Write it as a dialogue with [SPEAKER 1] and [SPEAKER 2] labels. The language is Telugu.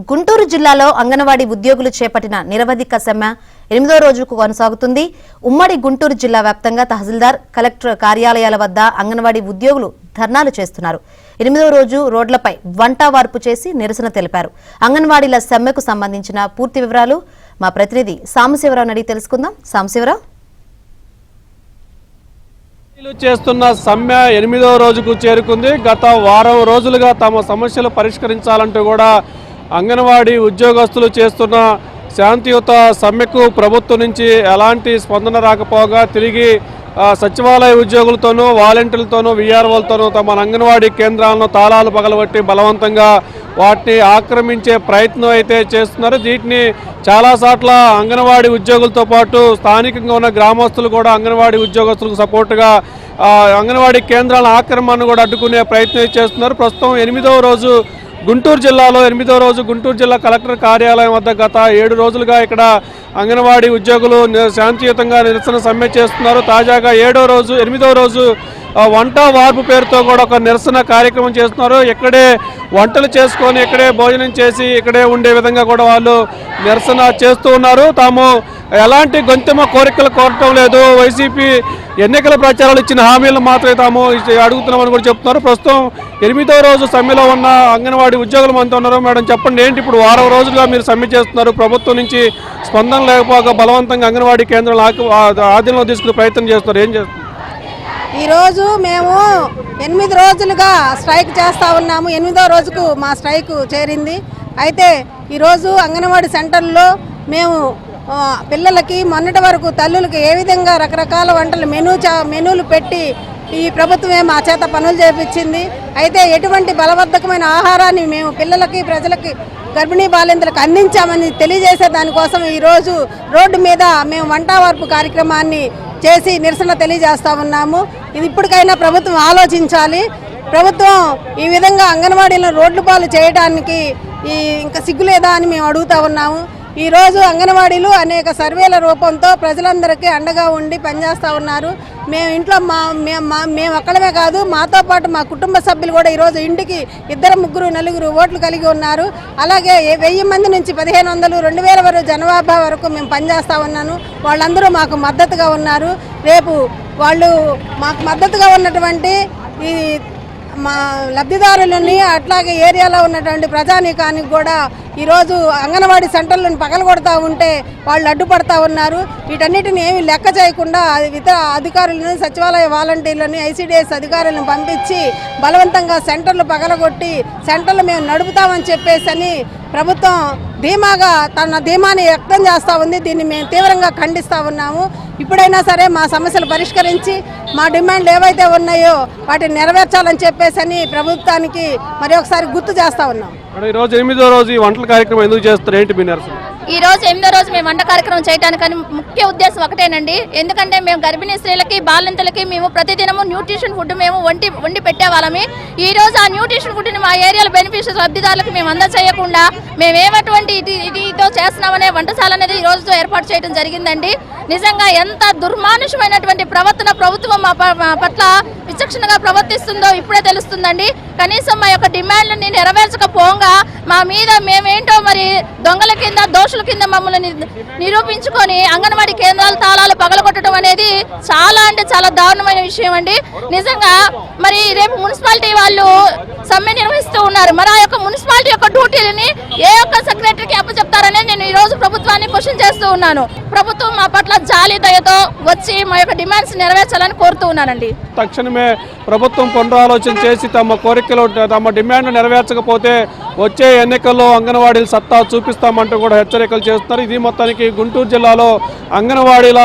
[SPEAKER 1] గుంటూరు జిల్లాలో అంగన్వాడీ ఉద్యోగులు చేపట్టిన నిరవధిక సమ్మె 8వ రోజుకు కొనసాగుతుంది. ఉమ్మడి గుంటూరు జిల్లా వ్యాప్తంగా తహసీల్దార్, కలెక్టర్ కార్యాలయాల వద్ద అంగన్వాడీ ఉద్యోగులు ధర్నాలు చేస్తున్నారు. 8వ రోజు రోడ్లపై వంట వార్పు చేసి నిరసన తెలిపారు. అంగన్వాడీల సమ్మెకు సంబంధించిన పూర్తి వివరాలు మా ప్రతినిధి సాంబశివరావు అడిగి తెలుసుకుందాం. సాంబశివరావు,
[SPEAKER 2] చేస్తున్న సమ్మె 8వ రోజుకు చేరుకుంది. గత వారం రోజులుగా తమ సమస్యలు పరిష్కరించాలంటూ కూడా అంగన్వాడీ ఉద్యోగస్తులు చేస్తున్న శాంతియుత సమ్మెకు ప్రభుత్వం నుంచి ఎలాంటి స్పందన రాకపోగా తిరిగి సచివాలయ ఉద్యోగులతోనూ, వాలంటీర్లతోనూ, వీఆర్ఓలతోనూ తమ అంగన్వాడీ కేంద్రాలను తాళాలు పగలగొట్టి బలవంతంగా వాటిని ఆక్రమించే ప్రయత్నం అయితే చేస్తున్నారు. వీటిని చాలాసార్లు అంగన్వాడీ ఉద్యోగులతో పాటు స్థానికంగా ఉన్న గ్రామస్తులు కూడా అంగన్వాడీ ఉద్యోగస్తులకు సపోర్టుగా అంగన్వాడీ కేంద్రాల ఆక్రమణను కూడా అడ్డుకునే ప్రయత్నం చేస్తున్నారు. ప్రస్తుతం 8వ రోజు గుంటూరు జిల్లాలో 8వ రోజు గుంటూరు జిల్లా కలెక్టర్ కార్యాలయం వద్ద గత 7 రోజులుగా ఇక్కడ అంగన్వాడీ ఉద్యోగులు శాంతియుతంగా నిరసన సమ్మె చేస్తున్నారు. తాజాగా 8వ రోజు వంట వార్పు పేరుతో కూడా ఒక నిరసన కార్యక్రమం చేస్తున్నారు. ఇక్కడే వంటలు చేసుకొని ఇక్కడే భోజనం చేసి ఇక్కడే ఉండే విధంగా కూడా వాళ్ళు నిరసన చేస్తూ ఉన్నారు. తాము ఎలాంటి గొంతెమ్మ కోరికలు కోరటం లేదు, వైసీపీ ఎన్నికల ప్రచారాలు ఇచ్చిన హామీలను మాత్రమే తాము అడుగుతున్నామని కూడా చెప్తున్నారు. ప్రస్తుతం 8వ రోజు సమ్మెలో ఉన్న అంగన్వాడీ ఉద్యోగులు మనతో ఉన్నారు. మేడం, చెప్పండి, ఏంటి ఇప్పుడు వారం రోజులుగా మీరు సమ్మె చేస్తున్నారు, ప్రభుత్వం నుంచి స్పందన లేకపోగా బలవంతంగా అంగన్వాడీ కేంద్రాలు ఆధీనంలో తీసుకునే ప్రయత్నం చేస్తున్నారు, ఏం చేస్తున్నారు?
[SPEAKER 3] ఈరోజు మేము 8 రోజులుగా స్ట్రైక్ చేస్తూ ఉన్నాము. 8వ రోజుకు మా స్ట్రైక్ చేరింది. అయితే ఈరోజు అంగన్వాడీ సెంటర్లో మేము పిల్లలకి మొన్నటి వరకు తల్లులకి ఏ విధంగా రకరకాల వంటలు మెనూలు పెట్టి ఈ ప్రభుత్వమే మా చేత పనులు చేపించింది. అయితే ఎటువంటి బలవర్ధకమైన ఆహారాన్ని మేము పిల్లలకి, ప్రజలకి, గర్భిణీ బాలింతలకు అందించామని తెలియజేసే దానికోసం ఈరోజు రోడ్డు మీద మేము వంట వార్పు కార్యక్రమాన్ని చేసి నిరసన తెలియజేస్తూ ఉన్నాము. ఇది ఇప్పటికైనా ప్రభుత్వం ఆలోచించాలి. ప్రభుత్వం ఈ విధంగా అంగన్వాడీలను రోడ్లు పాలు చేయడానికి ఇంకా సిగ్గులేదా అని మేము అడుగుతూ ఉన్నాము. ఈరోజు అంగన్వాడీలు అనేక సర్వేల రూపంతో ప్రజలందరికీ అండగా ఉండి పనిచేస్తూ ఉన్నారు. మేము ఇంట్లో మేము ఒక్కడమే కాదు, మాతో పాటు మా కుటుంబ సభ్యులు కూడా ఈరోజు ఇంటికి 2, 3, 4 ఓట్లు కలిగి ఉన్నారు. అలాగే 1000 మంది నుంచి 1500, 2000 వరకు జనాభా వరకు మేము పనిచేస్తూ ఉన్నాను. వాళ్ళందరూ మాకు మద్దతుగా ఉన్నారు. రేపు వాళ్ళు మాకు మద్దతుగా ఉన్నటువంటి ఈ మా లబ్ధిదారులని, అట్లాగే ఏరియాలో ఉన్నటువంటి ప్రజానీకానికి కూడా ఈరోజు అంగన్వాడీ సెంటర్లను పగలగొడతా ఉంటే వాళ్ళు అడ్డుపడతా ఉన్నారు. వీటన్నిటిని ఏమీ లెక్క చేయకుండా ఇతర అధికారులను, సచివాలయ వాలంటీర్లని, ఐసీడీఎస్ అధికారులను పంపించి బలవంతంగా సెంటర్లు పగలగొట్టి సెంటర్లు మేము నడుపుతామని చెప్పేసి ప్రభుత్వం ధీమాగా తన ధీమాని వ్యక్తం చేస్తూ ఉంది. దీన్ని మేము తీవ్రంగా ఖండిస్తూ ఉన్నాము. ఇప్పుడైనా సరే మా సమస్యలు పరిష్కరించి మా డిమాండ్లు ఏవైతే ఉన్నాయో వాటిని నెరవేర్చాలని చెప్పేసి ప్రభుత్వానికి మరి ఒకసారి గుర్తు చేస్తూ ఉన్నాం.
[SPEAKER 2] ఈరోజు 8వ రోజు ఈ వంటల కార్యక్రమం ఎందుకు చేస్తారు, ఏంటి మీ నిరసన?
[SPEAKER 4] ఈ రోజు 8వ రోజు మేము వంట కార్యక్రమం చేయడానికి ముఖ్య ఉద్దేశం ఒకటేనండి. ఎందుకంటే మేము గర్భిణీ స్త్రీలకి, బాలింతలకి మేము ప్రతిదినము న్యూట్రిషన్ ఫుడ్ మేము వండి పెట్టేవాళ్ళమి. ఈ రోజు ఆ న్యూట్రిషన్ ఫుడ్ని మా ఏరియాలో బెనిఫిషియరీస్ లబ్ధిదారులకు మేము అందచేయకుండా మేము ఏమటువంటి ఇదితో చేస్తున్నామనే వంటశాల అనేది ఈ రోజుతో ఏర్పాటు చేయడం జరిగిందండి. నిజంగా ఎంత దుర్మానుషమైనటువంటి ప్రవర్తన ప్రభుత్వం మా పట్ల విచక్షణగా ప్రవర్తిస్తుందో ఇప్పుడే తెలుస్తుందండి. కనీసం మా యొక్క డిమాండ్లని నెరవేర్చకపోగా మా మీద మేమేంటో మరి దొంగల కింద, దోషుల కింద మమ్మల్ని నిరూపించుకొని అంగన్వాడీ కేంద్రాల తాళాలు పగలగొట్టడం అనేది చాలా అంటే చాలా దారుణమైన విషయం అండి. నిజంగా మరి రేపు మున్సిపాలిటీ వాళ్ళు సమ్మె నిర్వహిస్తూ ఉన్నారు. మరి ఆ యొక్క మున్సిపాలిటీ యొక్క డ్యూటీలని ఏ ఒక్క సెక్రటరీకి అప్పచెప్తారనేది నేను ఈ రోజు ప్రభుత్వాన్ని క్వశ్చన్ చేస్తూ ఉన్నాను. ప్రభుత్వం మా పట్ల జాలి దయతో వచ్చి మా యొక్క డిమాండ్స్ నెరవేర్చాలని కోరుతూ ఉన్నానండి.
[SPEAKER 2] తక్షణమే ప్రభుత్వం పునరాలోచన చేసి తమ కోరికలు, తమ డిమాండ్ నెరవేర్చకపోతే వచ్చే ఎన్నికల్లో అంగన్వాడీలు సత్తా చూపిస్తామంటూ కూడా హెచ్చరికలు చేస్తున్నారు. ఇది మొత్తానికి గుంటూరు జిల్లాలో అంగన్వాడీల